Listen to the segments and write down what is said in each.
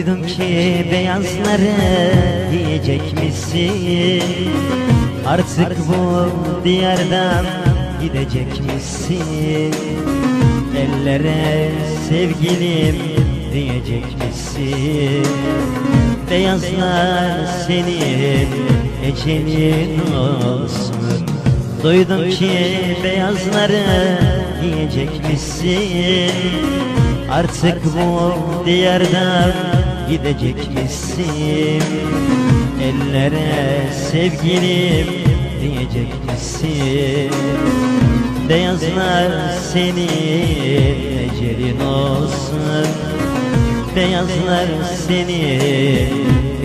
Duydum ki beyazları diyecek misin? Artık bu diyardan gidecek misin? Ellere sevgilim diyecek misin? Beyazlar senin ecelin olsun. Duydum ki beyazları diyecek misin? Artık bu diyardan gidecek misin? Ellere sevgilim diyecek misin? Beyazlar senin ecelin olsun. Beyazlar senin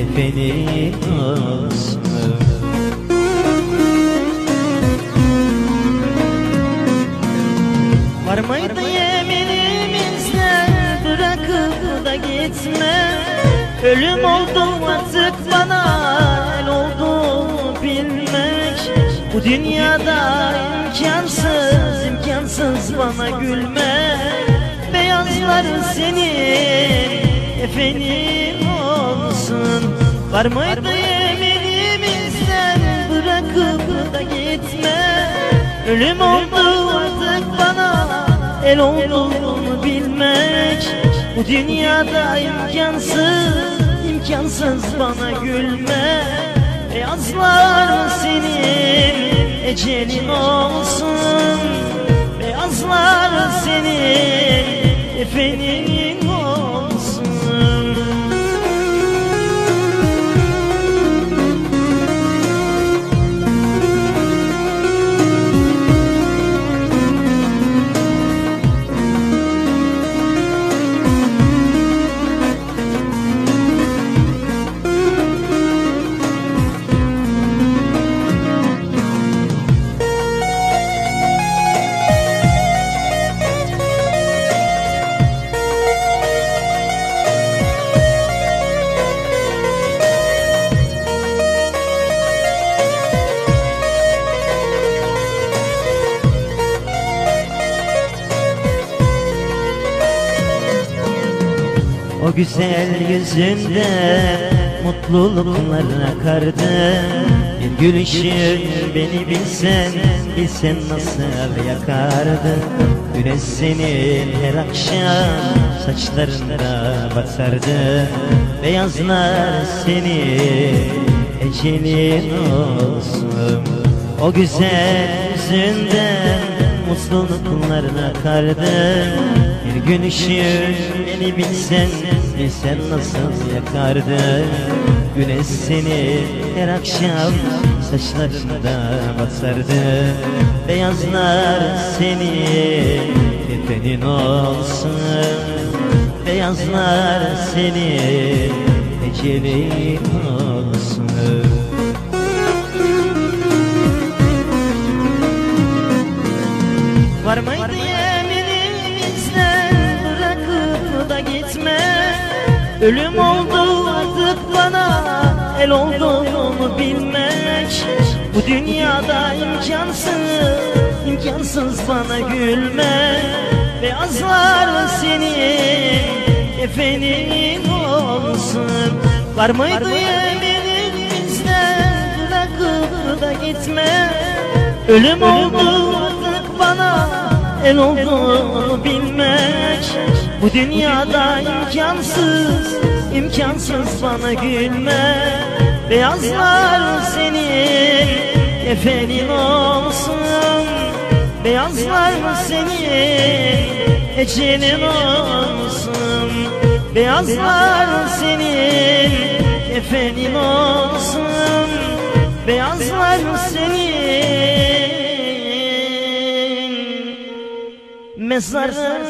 efenin olsun. Var mıydı yeminimizden bırakıp da gitme? Ölüm oldu artık bana, el oldu bilmek. Bu dünyada imkansız bana gülme. Beyazlar senin efenin olsun. Var mıydı yeminimizden bırakıp da gitme? Ölüm oldu artık bana, el olduğunu bilmek. Bu dünyada imkansız bana gülme. Beyazlar senin ecelin olsun. Beyazlar senin efenin olsun. O güzel yüzünde mutluluklar akardı. Bir gülüşün beni bilsen nasıl yakardı. Güneş senin her akşam saçlarında batardı. Beyazlar senin ecelin olsun. O güzel yüzünde mutluluklar akardı. Bir gülüşün beni bilsen nasıl yakardı. Güneş seni her akşam saçlarında basardı. Beyazlar senin efenin olsun. Beyazlar senin ecelin olsun. Var mıydı yeminimizden bırakıp da gitme? Ölüm oldu artık bana, el olduğunu bilmek. Bu dünyada imkansız bana gülme. Beyazlar senin efenin olsun. Var mıydı yeminimizden bırakıp da gitme? Ölüm oldu artık bana, el olduğunu bilmek. Bu dünyada imkansız bana gülme. Beyazlar senin efenin olsun. Beyazlar senin ecelin olsun. Beyazlar senin efenin olsun. Beyazlar senin mezarın